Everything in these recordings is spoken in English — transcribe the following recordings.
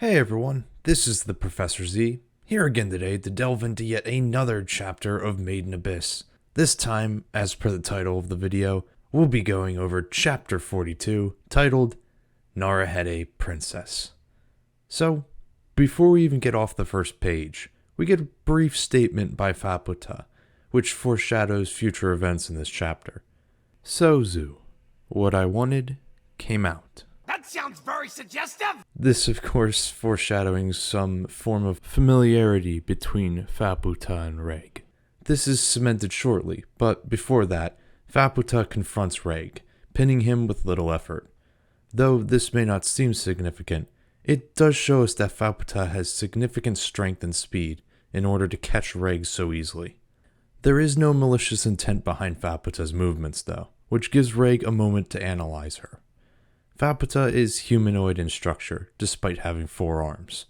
Hey everyone, this is the Professor Z, here again today to delve into yet another chapter of Made in Abyss. This time, as per the title of the video, we'll be going over Chapter 42, titled Narehate Princess. So, before we even get off the first page, we get a brief statement by Faputa, which foreshadows future events in this chapter. So Zu, what I wanted came out. That sounds very suggestive! This, of course, foreshadowing some form of familiarity between Faputa and Reg. This is cemented shortly, but before that, Faputa confronts Reg, pinning him with little effort. Though this may not seem significant, it does show us that Faputa has significant strength and speed in order to catch Reg so easily. There is no malicious intent behind Faputa's movements, though, which gives Reg a moment to analyze her. Faputa is humanoid in structure, despite having 4 arms,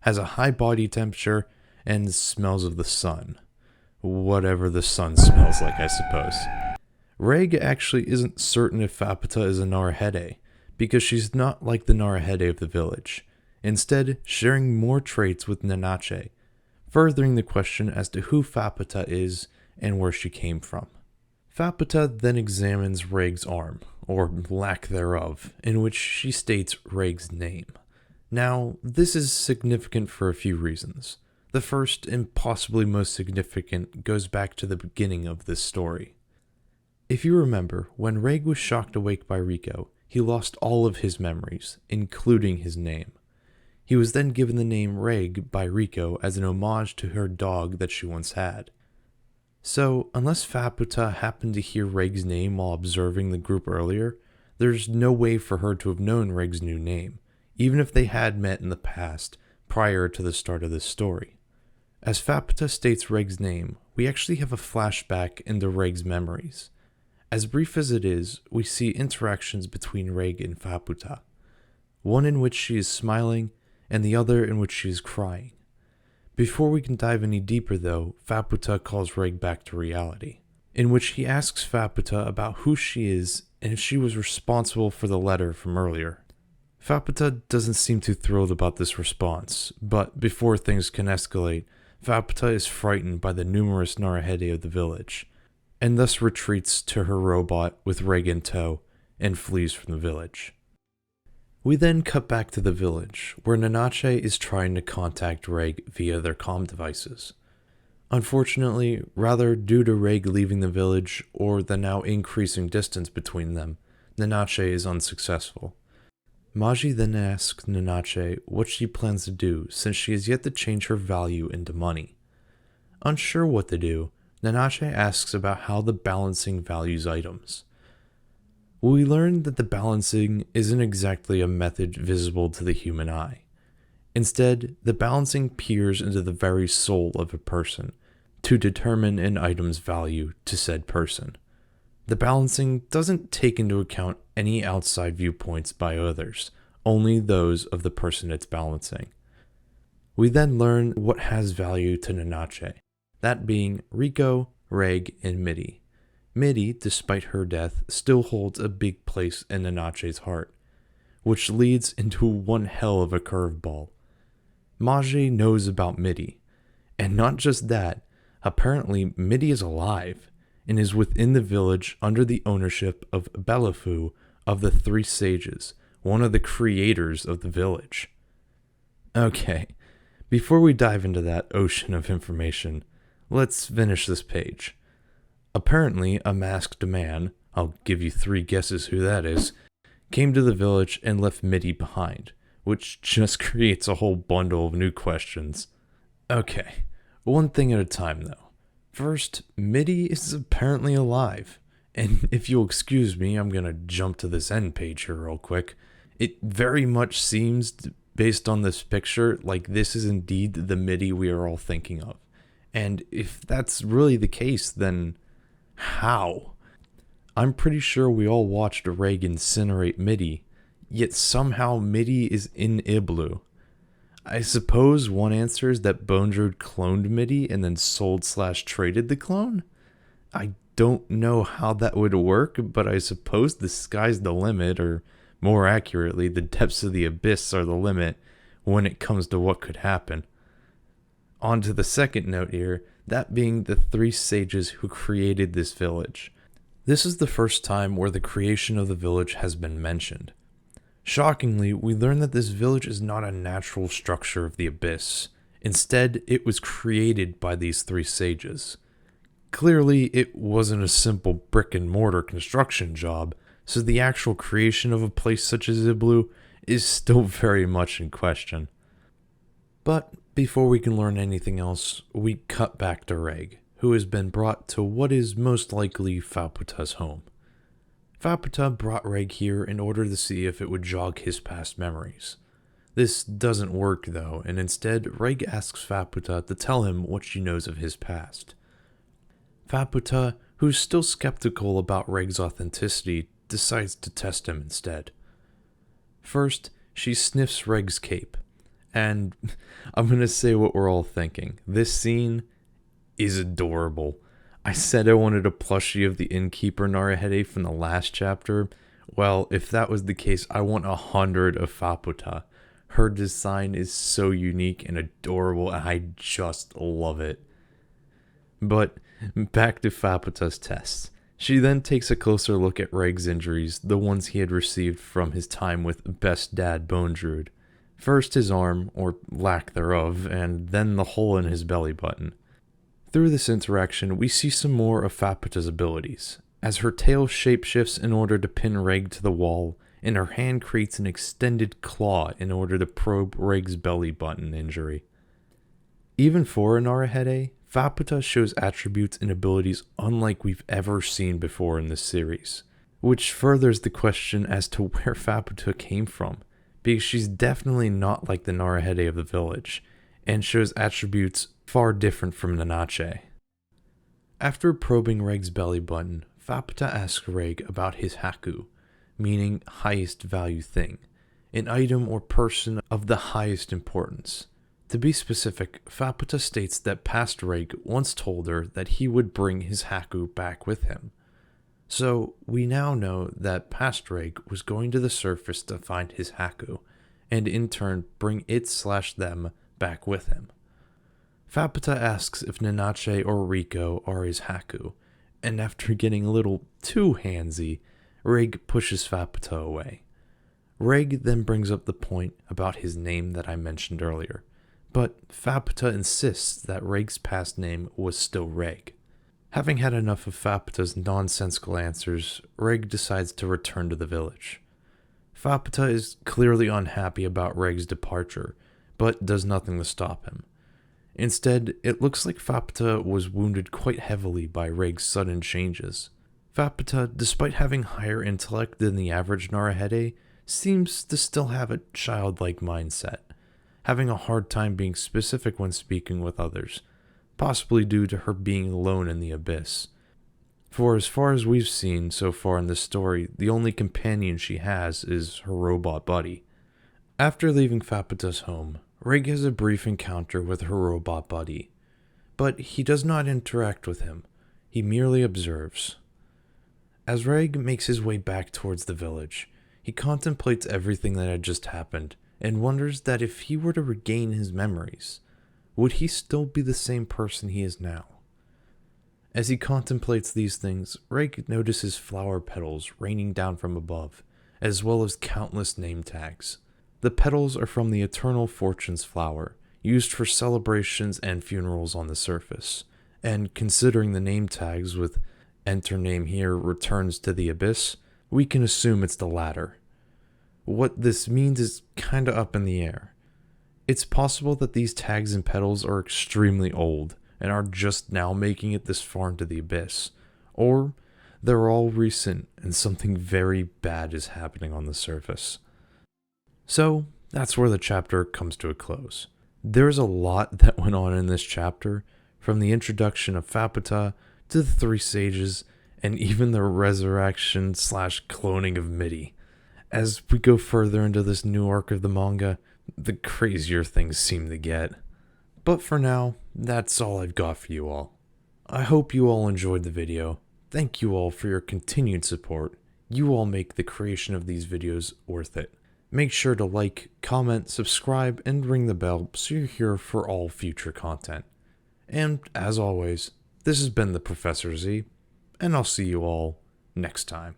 has a high body temperature, and smells of the sun. Whatever the sun smells like, I suppose. Reg actually isn't certain if Faputa is a Narehate, because she's not like the Narehate of the village, instead sharing more traits with Nanache, furthering the question as to who Faputa is and where she came from. Faputa then examines Reg's arm, or lack thereof, in which she states Reg's name. Now, this is significant for a few reasons. The first, and possibly most significant, goes back to the beginning of this story. If you remember, when Reg was shocked awake by Rico, he lost all of his memories, including his name. He was then given the name Reg by Rico as an homage to her dog that she once had. So, unless Faputa happened to hear Reg's name while observing the group earlier, there's no way for her to have known Reg's new name, even if they had met in the past, prior to the start of this story. As Faputa states Reg's name, we actually have a flashback into Regs Memories. As brief as it is, we see interactions between Reg and Faputa, one in which she is smiling, and the other in which she is crying. Before we can dive any deeper though, Faputa calls Reg back to reality, in which he asks Faputa about who she is and if she was responsible for the letter from earlier. Faputa doesn't seem too thrilled about this response, but before things can escalate, Faputa is frightened by the numerous Narehate of the village, and thus retreats to her robot with Reg in tow and flees from the village. We then cut back to the village, where Nanache is trying to contact Reg via their comm devices. Unfortunately, rather due to Reg leaving the village or the now increasing distance between them, Nanache is unsuccessful. Maji then asks Nanache what she plans to do since she has yet to change her value into money. Unsure what to do, Nanache asks about how the balancing values items. We learn that the balancing isn't exactly a method visible to the human eye. Instead, the balancing peers into the very soul of a person to determine an item's value to said person. The balancing doesn't take into account any outside viewpoints by others, only those of the person it's balancing. We then learn what has value to Nanache, that being Rico, Reg, and Midi. Midi, despite her death, still holds a big place in Nanache's heart, which leads into one hell of a curveball. Maji knows about Midi, and not just that, apparently Midi is alive, and is within the village under the ownership of Belafu of the 3 Sages, one of the creators of the village. Okay, before we dive into that ocean of information, let's finish this page. Apparently, a masked man, I'll give you 3 guesses who that is, came to the village and left Midi behind, which just creates a whole bundle of new questions. Okay, one thing at a time though. First, Midi is apparently alive, and if you'll excuse me, I'm gonna jump to this end page here real quick. It very much seems, based on this picture, like this is indeed the Midi we are all thinking of. And if that's really the case, then how? I'm pretty sure we all watched Reg incinerate Midi, yet somehow Midi is in Iblu. I suppose one answer is that Bonedruid cloned Midi and then sold/traded the clone? I don't know how that would work, but I suppose the sky's the limit, or more accurately, the depths of the abyss are the limit when it comes to what could happen. On to the second note here, that being the three sages who created this village. This is the first time where the creation of the village has been mentioned. Shockingly, we learn that this village is not a natural structure of the abyss. Instead, it was created by these three sages. Clearly, it wasn't a simple brick and mortar construction job, so the actual creation of a place such as Igloo is still very much in question. But before we can learn anything else, we cut back to Reg, who has been brought to what is most likely Faputa's home. Faputa brought Reg here in order to see if it would jog his past memories. This doesn't work though, and instead Reg asks Faputa to tell him what she knows of his past. Faputa, who's still skeptical about Reg's authenticity, decides to test him instead. First, she sniffs Reg's cape, and I'm gonna say what we're all thinking. This scene is adorable. I said I wanted a plushie of the innkeeper Narehate from the last chapter. Well, if that was the case, I want 100 of Faputa. Her design is so unique and adorable, and I just love it. But back to Faputa's tests. She then takes a closer look at Regs injuries, the ones he had received from his time with Best Dad Bone Druid. First his arm, or lack thereof, and then the hole in his belly button. Through this interaction, we see some more of Faputa's abilities, as her tail shapeshifts in order to pin Reg to the wall, and her hand creates an extended claw in order to probe Reg's belly button injury. Even for a Narehate, Faputa shows attributes and abilities unlike we've ever seen before in this series, which furthers the question as to where Faputa came from, because she's definitely not like the Narehate of the village, and shows attributes far different from Nanache. After probing Reg's belly button, Faputa asks Reg about his haku, meaning highest value thing, an item or person of the highest importance. To be specific, Faputa states that past Reg once told her that he would bring his haku back with him. So we now know that past Reg was going to the surface to find his haku, and in turn bring it/them back with him. Faputa asks if Nanache or Rico are his haku, and after getting a little too handsy, Reg pushes Faputa away. Reg then brings up the point about his name that I mentioned earlier, but Faputa insists that Reg's past name was still Reg. Having had enough of Faputa's nonsensical answers, Reg decides to return to the village. Faputa is clearly unhappy about Reg's departure, but does nothing to stop him. Instead, it looks like Faputa was wounded quite heavily by Reg's sudden changes. Faputa, despite having higher intellect than the average Narehate, seems to still have a childlike mindset, having a hard time being specific when speaking with others, possibly due to her being alone in the abyss. For as far as we've seen so far in this story, the only companion she has is her robot buddy. After leaving Faputa's home, Reg has a brief encounter with her robot buddy, but he does not interact with him, he merely observes. As Reg makes his way back towards the village, he contemplates everything that had just happened, and wonders that if he were to regain his memories, would he still be the same person he is now? As he contemplates these things, Reg notices flower petals raining down from above, as well as countless name tags. The petals are from the Eternal Fortunes flower, used for celebrations and funerals on the surface, and considering the name tags with "Enter name here returns to the abyss," we can assume it's the latter. What this means is kinda up in the air. It's possible that these tags and petals are extremely old, and are just now making it this far into the abyss, or they're all recent and something very bad is happening on the surface. So, that's where the chapter comes to a close. There's a lot that went on in this chapter, from the introduction of Faputa to the three sages, and even the resurrection/cloning of Midi. As we go further into this new arc of the manga, the crazier things seem to get. But for now, that's all I've got for you all. I hope you all enjoyed the video. Thank you all for your continued support. You all make the creation of these videos worth it. Make sure to like, comment, subscribe, and ring the bell so you're here for all future content. And as always, this has been the Professor Z, and I'll see you all next time.